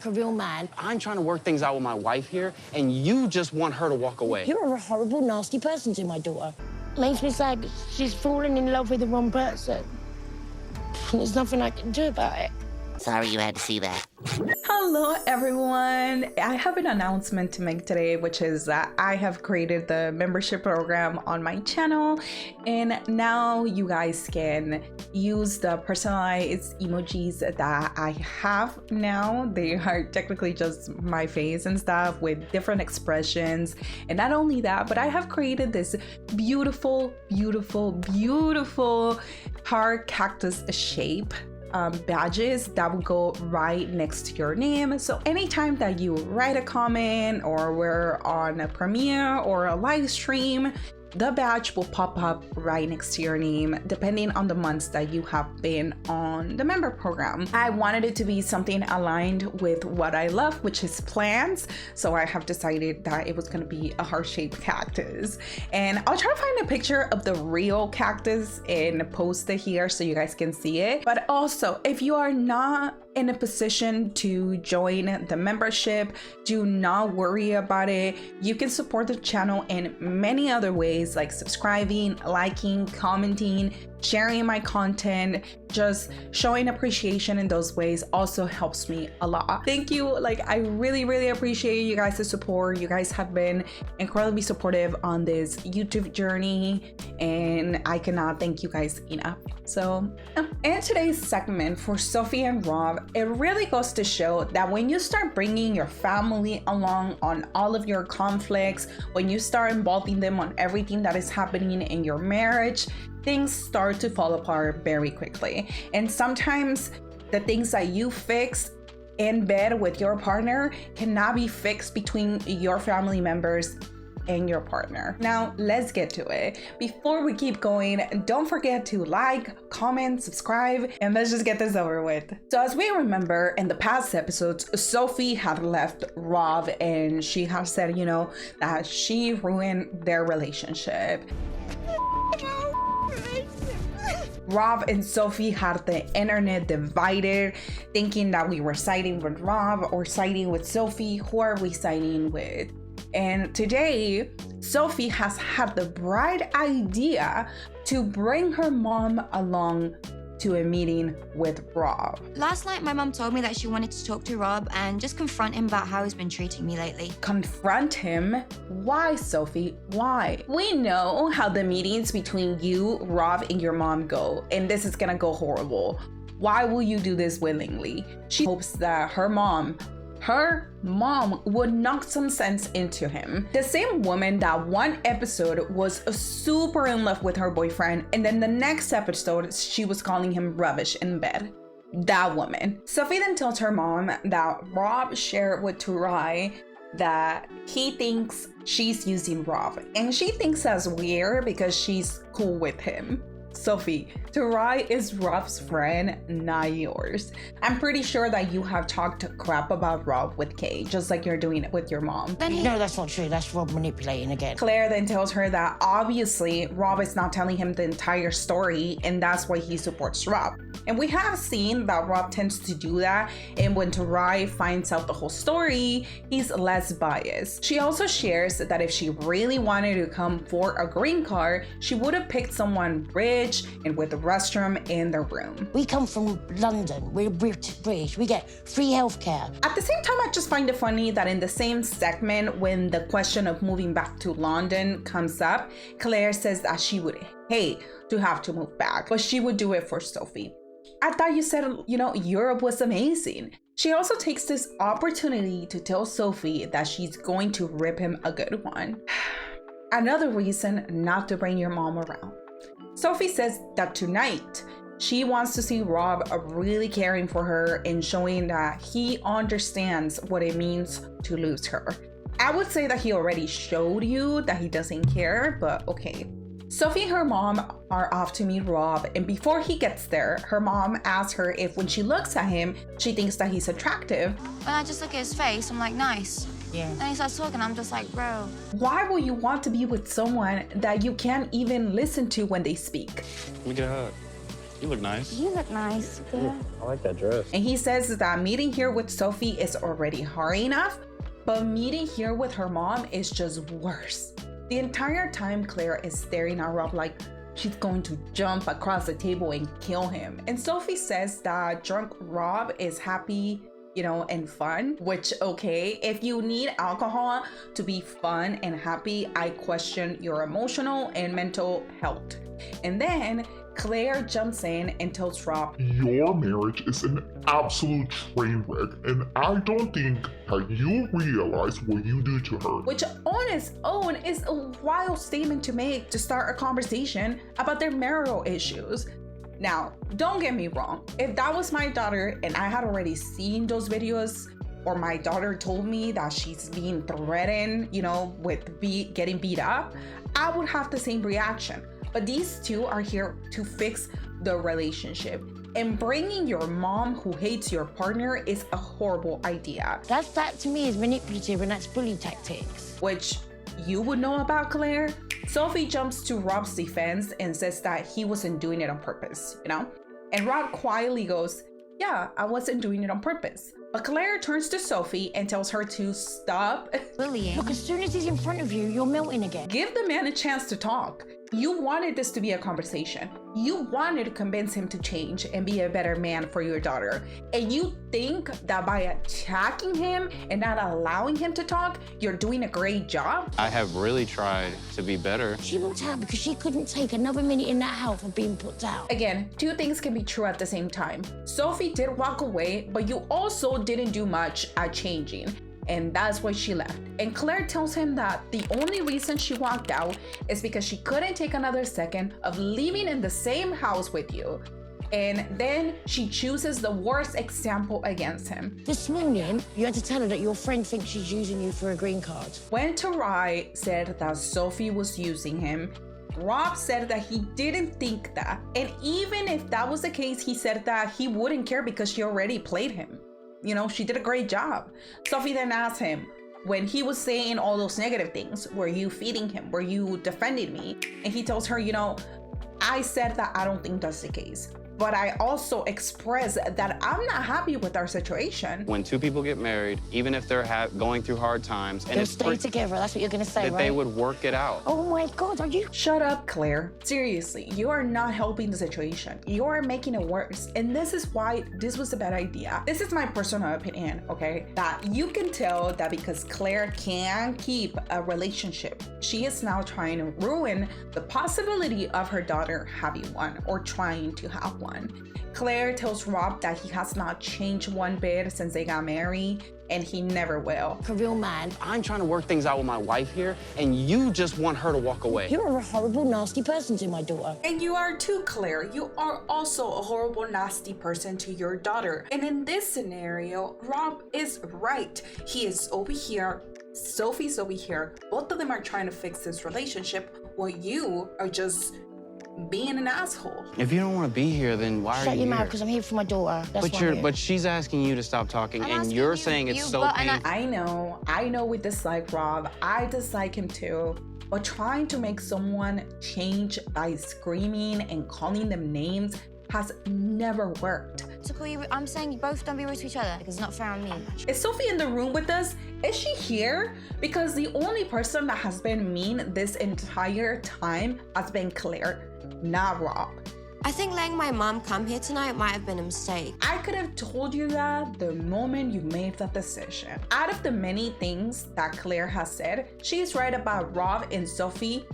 A real man. I'm trying to work things out with my wife here, and you just want her to walk away. You're a horrible, nasty person to my daughter. Makes me sad she's fallen in love with the wrong person. There's nothing I can do about it. Sorry you had to see that. Hello everyone, I have an announcement to make today, which is that I have created the membership program on my channel, and now you guys can use the personalized emojis that I have now. They are technically just my face and stuff with different expressions, and not only that, but I have created this beautiful heart cactus shape badges that will go right next to your name. So anytime that you write a comment or we're on a premiere or a live stream, the badge will pop up right next to your name depending on the months that you have been on the member program. I wanted it to be something aligned with what I love, which is plants. So I have decided that it was going to be a heart-shaped cactus. And I'll try to find a picture of the real cactus and post it here so you guys can see it. But also, if you are not in a position to join the membership, do not worry about it. You can support the channel in many other ways, like subscribing, liking, commenting, sharing my content. Just showing appreciation in those ways also helps me a lot. Thank you. Like, I really appreciate you guys' support. You guys have been incredibly supportive on this YouTube journey, and I cannot thank you guys enough. So in today's segment for Sophie and Rob, it really goes to show that when you start bringing your family along on all of your conflicts, when you start involving them on everything that is happening in your marriage, things start to fall apart very quickly. And sometimes the things that you fix in bed with your partner cannot be fixed between your family members and your partner. Now let's get to it. Before we keep going, don't forget to like, comment, subscribe, and let's just get this over with. So as we remember in the past episodes, Sophie had left Rob and she had said, you know, that she ruined their relationship. Rob and Sophie had the internet divided, thinking that we were siding with Rob or siding with Sophie. Who are we siding with? And today, Sophie has had the bright idea to bring her mom along to a meeting with Rob. Last night, my mom told me that she wanted to talk to Rob and just confront him about how he's been treating me lately. Confront him? Why, Sophie? Why? We know how the meetings between you, Rob, and your mom go, and this is gonna go horrible. Why will you do this willingly? She hopes that her mom would knock some sense into him. The same woman that one episode was super in love with her boyfriend, and then the next episode she was calling him rubbish in bed. That woman. Sophie then tells her mom that Rob shared with Turai that he thinks she's using Rob, and she thinks that's weird because she's cool with him. Sophie, Turai is Rob's friend, not yours. I'm pretty sure that you have talked crap about Rob with Kay, just like you're doing it with your mom. No, that's not true. That's Rob manipulating again. Claire then tells her that obviously Rob is not telling him the entire story, and that's why he supports Rob. And we have seen that Rob tends to do that, and when Turai finds out the whole story, he's less biased. She also shares that if she really wanted to come for a green card, she would have picked someone rich and with a restroom in their room. We come from London. We're British. We get free healthcare. At the same time, I just find it funny that in the same segment, when the question of moving back to London comes up, Claire says that she would hate to have to move back, but she would do it for Sophie. I thought you said, you know, Europe was amazing. She also takes this opportunity to tell Sophie that she's going to rip him a good one. Another reason not to bring your mom around. Sophie says that tonight she wants to see Rob really caring for her and showing that he understands what it means to lose her. I would say that he already showed you that he doesn't care, but okay. Sophie and her mom are off to meet Rob, and before he gets there, her mom asks her if when she looks at him, she thinks that he's attractive. When I just look at his face, I'm like, nice. Yeah. And he starts talking, I'm just like, bro. Why will you want to be with someone that you can't even listen to when they speak? Let me get a hug. You look nice. You look nice. Yeah. I like that dress. And he says that meeting here with Sophie is already hard enough, but meeting here with her mom is just worse. The entire time Claire is staring at Rob like she's going to jump across the table and kill him. And Sophie says that drunk Rob is happy, you know, and fun, which, okay, if you need alcohol to be fun and happy, I question your emotional and mental health. And then Claire jumps in and tells Rob, your marriage is an absolute train wreck, and I don't think that you realize what you do to her. which on its own is a wild statement to make to start a conversation about their marital issues. Now, don't get me wrong, if that was my daughter and I had already seen those videos, or my daughter told me that she's being threatened, you know, with getting beat up, I would have the same reaction. But these two are here to fix the relationship. And bringing your mom who hates your partner is a horrible idea. That to me is manipulative, and that's bully tactics. Which you would know about, Claire. Sophie jumps to Rob's defense and says that he wasn't doing it on purpose, you know? And Rob quietly goes, yeah, I wasn't doing it on purpose. But Claire turns to Sophie and tells her to stop. Bullying. Look, as soon as he's in front of you, you're melting again. Give the man a chance to talk. You wanted this to be a conversation. You wanted to convince him to change and be a better man for your daughter. And you think that by attacking him and not allowing him to talk, you're doing a great job? I have really tried to be better. She walked out because she couldn't take another minute in that house of being put out. Again, two things can be true at the same time. Sophie did walk away, but you also didn't do much at changing. And that's why she left. And Claire tells him that the only reason she walked out is because she couldn't take another second of living in the same house with you. And then she chooses the worst example against him. This morning, you had to tell her that your friend thinks she's using you for a green card. When Tarai said that Sophie was using him, Rob said that he didn't think that. And even if that was the case, he said that he wouldn't care because she already played him. You know, she did a great job. Sophie then asked him, when he was saying all those negative things, were you feeding him? Were you defending me? And he tells her, you know, I said that I don't think that's the case. But I also expressed that I'm not happy with our situation. When two people get married, even if they're going through hard times, and They'll it's stay together, that's what you're gonna say, that right? they would work it out. Oh my God, are you? Shut up, Claire. Seriously, you are not helping the situation. You are making it worse. And this is why this was a bad idea. This is my personal opinion, okay? That you can tell that because Claire can keep a relationship, she is now trying to ruin the possibility of her daughter having one or trying to have one. Claire tells Rob that he has not changed one bit since they got married, and he never will. A real man. I'm trying to work things out with my wife here, and you just want her to walk away. You're a horrible, nasty person to my daughter. And you are too, Claire. You are also a horrible, nasty person to your daughter. And in this scenario, Rob is right. He is over here, Sophie's over here. Both of them are trying to fix this relationship, while you are just being an asshole. If you don't want to be here, then why are Shut you your mouth, here? because I'm here for my daughter. That's why I'm here. But she's asking you to stop talking, I'm and asking you're you- saying it's you- so but- and painful. I know we dislike Rob. I dislike him too. But trying to make someone change by screaming and calling them names has never worked. To call you, I'm saying you both don't be rude to each other because it's not fair on me. Is Sophie in the room with us? Is she here? Because the only person that has been mean this entire time has been Claire, not Rob. I think letting my mom come here tonight might have been a mistake. I could have told you that the moment you made that decision. Out of the many things that Claire has said, she's right about Rob and Sophie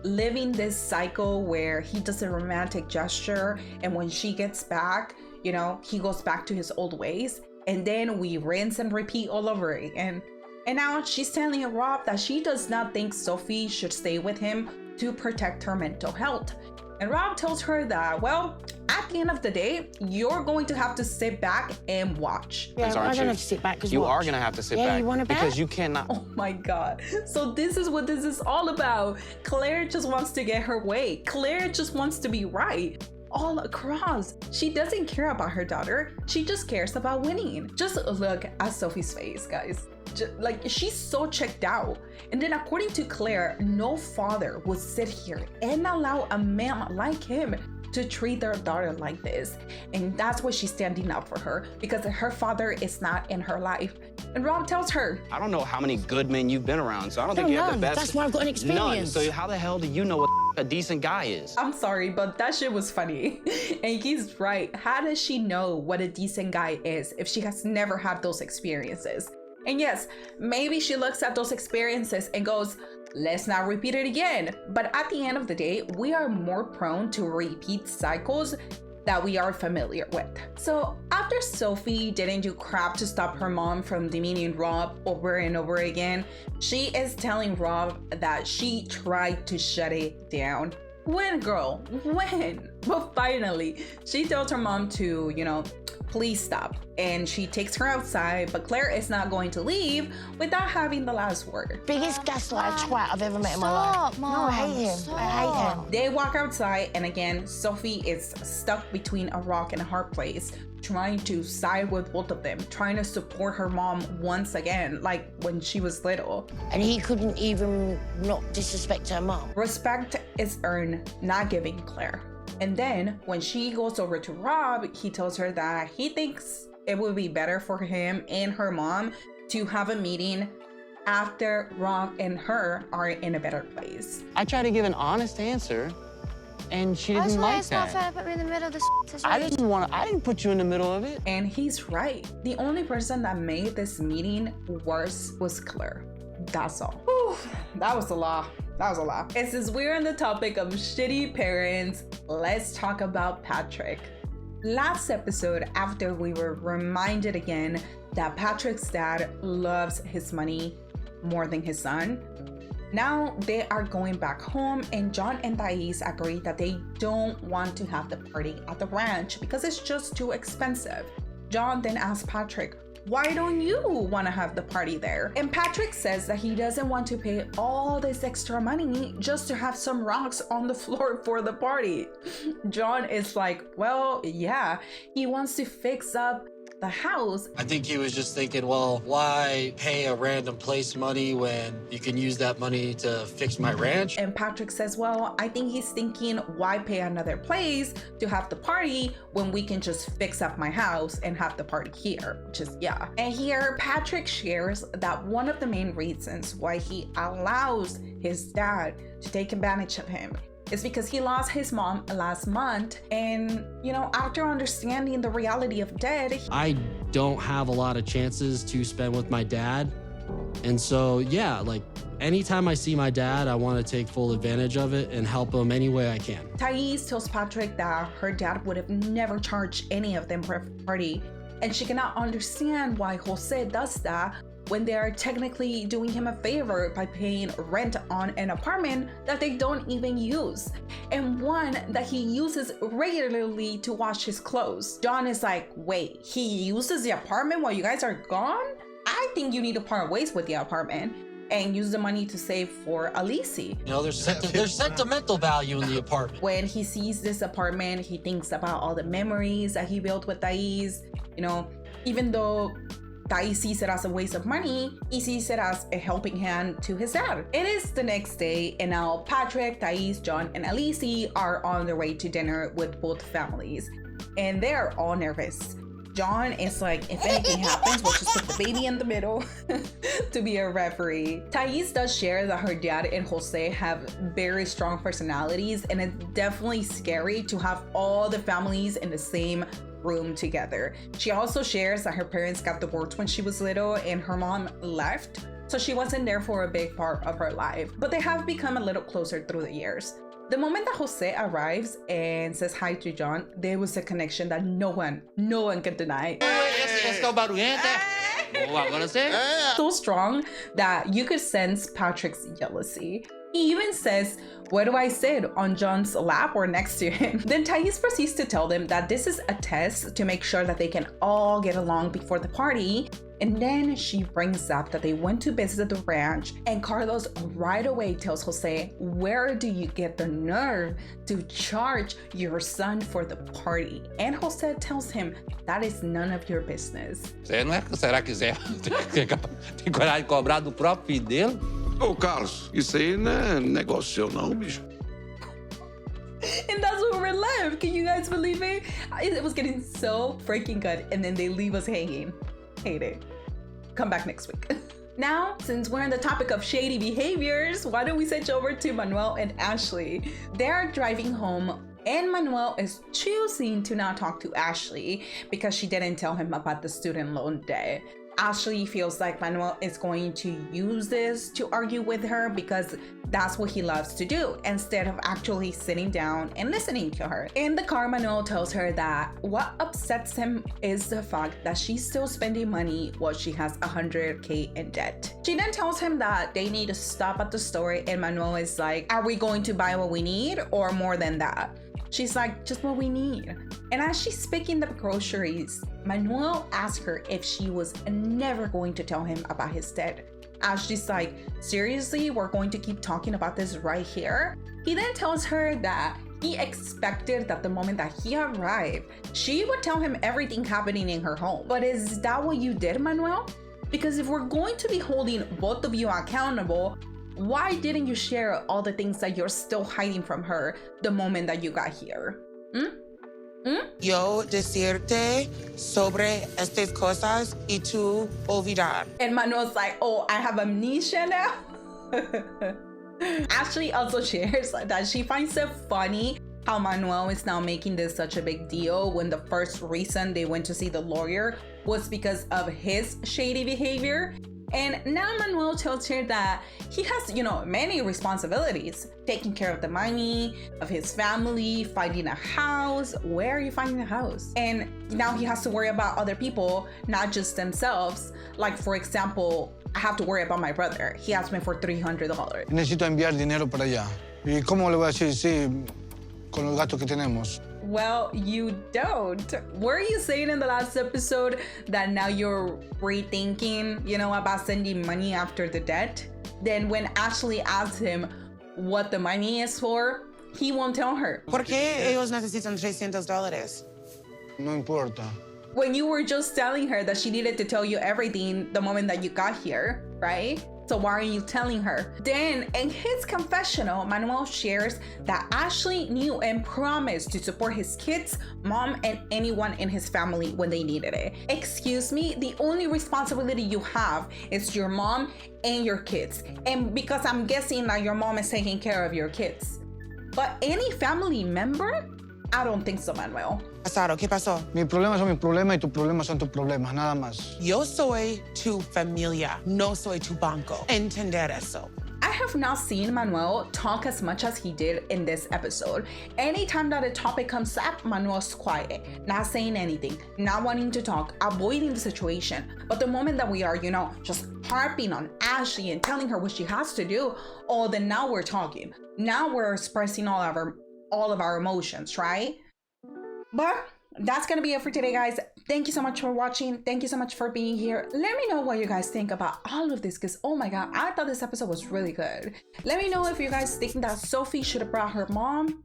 living this cycle where he does a romantic gesture, and when she gets back, you know, he goes back to his old ways, and then we rinse and repeat all over again. And now she's telling Rob that she does not think Sophie should stay with him to protect her mental health. And Rob tells her that, well, at the end of the day, you're going to have to sit back and watch. Yeah, Aren't I you? don't have to sit back because You are gonna have to sit back you want to because bet? you cannot. Oh my God. So this is what this is all about. Claire just wants to get her way. Claire just wants to be right. All across. She doesn't care about her daughter. She just cares about winning. Just look at Sophie's face, guys. Like, she's so checked out. And then according to Claire, no father would sit here and allow a man like him to treat their daughter like this. And that's why she's standing up for her, because her father is not in her life. And Rob tells her, I don't know how many good men you've been around, so I don't think you have the best. That's why I've got an experience. None. So how the hell do you know what a decent guy is? I'm sorry, but that shit was funny. And he's right. How does she know what a decent guy is if she has never had those experiences? And yes, maybe she looks at those experiences and goes, let's not repeat it again. But at the end of the day, we are more prone to repeat cycles that we are familiar with. So after Sophie didn't do crap to stop her mom from demeaning Rob over and over again, she is telling Rob that she tried to shut it down. When, girl? When? But finally, she tells her mom to, please stop. And she takes her outside, but Claire is not going to leave without having the last word. Biggest gaslight twat I've ever met in my life. Mom. No, I hate him. Stop. I hate him. They walk outside, and again, Sophie is stuck between a rock and a hard place, trying to side with both of them, trying to support her mom once again, like when she was little. And he couldn't even not disrespect her mom. Respect is earned, not giving Claire. And then when she goes over to Rob, he tells her that he thinks it would be better for him and her mom to have a meeting after Rob and her are in a better place. I tried to give an honest answer, and she didn't like It's not fair that. to put me in the middle of this I situation. didn't put you in the middle of it. And he's right. The only person that made this meeting worse was Claire. That's all. Whew, that was a lot. That was a lot. And since we're on the topic of shitty parents, let's talk about Patrick. Last episode, after we were reminded again that Patrick's dad loves his money more than his son, now they are going back home, and John and Thais agree that they don't want to have the party at the ranch because it's just too expensive. John then asks Patrick, why don't you want to have the party there? And Patrick says that he doesn't want to pay all this extra money just to have some rocks on the floor for the party. John is like, well, yeah, he wants to fix up the house. I think he was just thinking, well, why pay a random place money when you can use that money to fix my ranch? And Patrick says, well, I think he's thinking, why pay another place to have the party when we can just fix up my house and have the party here, which is, yeah. And here, Patrick shares that one of the main reasons why he allows his dad to take advantage of him is because he lost his mom last month. And, after understanding the reality of death, I don't have a lot of chances to spend with my dad. And so, yeah, like anytime I see my dad, I want to take full advantage of it and help him any way I can. Thais tells Patrick that her dad would have never charged any of them for a party. And she cannot understand why Jose does that when they are technically doing him a favor by paying rent on an apartment that they don't even use, and one that he uses regularly to wash his clothes. John is like, wait, he uses the apartment while you guys are gone? I think you need to part ways with the apartment and use the money to save for Alicia. There's sentimental value in the apartment. When he sees this apartment, he thinks about all the memories that he built with Thais. Even though Thais sees it as a waste of money, he sees it as a helping hand to his dad. It is the next day, and now Patrick, Thais, John, and Alicia are on their way to dinner with both families, and they're all nervous. John is like, if anything happens, we'll just put the baby in the middle to be a referee. Thais does share that her dad and Jose have very strong personalities, and it's definitely scary to have all the families in the same room together. She also shares that her parents got divorced when she was little and her mom left, so she wasn't there for a big part of her life, but they have become a little closer through the years. The moment that Jose arrives and says hi to John, there was a connection that no one can deny. So strong that you could sense Patrick's jealousy. He even says, where do I sit? On John's lap or next to him? Then Thais proceeds to tell them that this is a test to make sure that they can all get along before the party. And then she brings up that they went to visit the ranch, and Carlos right away tells Jose, where do you get the nerve to charge your son for the party? And Jose tells him that is none of your business. Será que Zé tem coragem de cobrar do próprio filho dele? Ô, Carlos, isso aí não é negócio seu não, bicho. And that's what hour left. Can you guys believe it? It was getting so freaking good, and then they leave us hanging. Hate it. Come back next week. Now, since we're on the topic of shady behaviors, why don't we switch over to Manuel and Ashley? They're driving home, and Manuel is choosing to not talk to Ashley because she didn't tell him about the student loan debt. Ashley feels like Manuel is going to use this to argue with her because that's what he loves to do, instead of actually sitting down and listening to her. In the car, Manuel tells her that what upsets him is the fact that she's still spending money while she has $100K in debt. She then tells him that they need to stop at the store, and Manuel is like, are we going to buy what we need or more than that? She's like, just what we need. And as she's picking the groceries, Manuel asks her if she was never going to tell him about his debt. Ashley's like, seriously, we're going to keep talking about this right here? He then tells her that he expected that the moment that he arrived, she would tell him everything happening in her home. But is that what you did, Manuel? Because if we're going to be holding both of you accountable, why didn't you share all the things that you're still hiding from her the moment that you got here? Yo decirte sobre estas cosas y tú olvidar. And Manuel's like, oh, I have amnesia now? Ashley also shares that she finds it funny how Manuel is now making this such a big deal when the first reason they went to see the lawyer was because of his shady behavior. And now Manuel tells her that he has, many responsibilities. Taking care of the money, of his family, finding a house. Where are you finding a house? And now he has to worry about other people, not just themselves. Like, for example, I have to worry about my brother. He asked me for $300. Necesito enviar dinero para allá. ¿Y cómo le voy a decir sí con los gastos que tenemos? Well, you don't. Were you saying in the last episode that now you're rethinking, about sending money after the debt? Then when Ashley asks him what the money is for, he won't tell her. ¿Por qué ellos necesitan $300? No importa. When you were just telling her that she needed to tell you everything the moment that you got here, right? So why aren't you telling her? Then in his confessional, Manuel shares that Ashley knew and promised to support his kids, mom, and anyone in his family when they needed it. Excuse me, the only responsibility you have is your mom and your kids. And because I'm guessing that your mom is taking care of your kids. But any family member? I don't think so, Manuel. ¿Qué pasó? Mi problema son mis problemas y tus problemas son tus problemas, nada más. Yo soy tu familia, no soy tu banco. Entender eso. I have not seen Manuel talk as much as he did in this episode. Anytime that a topic comes up, Manuel's quiet, not saying anything, not wanting to talk, avoiding the situation. But the moment that we are, just harping on Ashley and telling her what she has to do, oh, then now we're talking. Now we're expressing all of our emotions, right? But that's gonna be it for today, guys. Thank you so much for watching. Thank you so much for being here. Let me know what you guys think about all of this, because oh my god, I thought this episode was really good. Let me know if you guys think that Sophie should have brought her mom.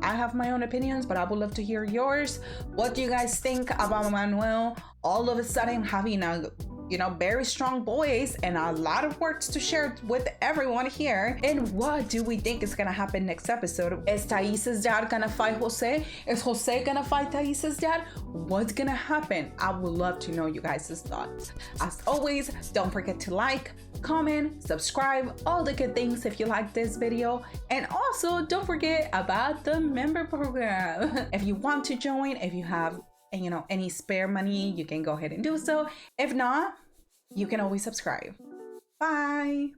I have my own opinions, but I would love to hear yours. What do you guys think about Manuel all of a sudden having a very strong voice and a lot of words to share with everyone here? And what do we think is gonna happen next episode? Is Thais's dad gonna fight Jose? Is Jose gonna fight Thais's dad? What's gonna happen? I would love to know you guys' thoughts. As always, don't forget to like, comment, subscribe, all the good things if you like this video. And also don't forget about the member program. If you want to join, if you have any spare money, you can go ahead and do so. If not, you can always subscribe. Bye.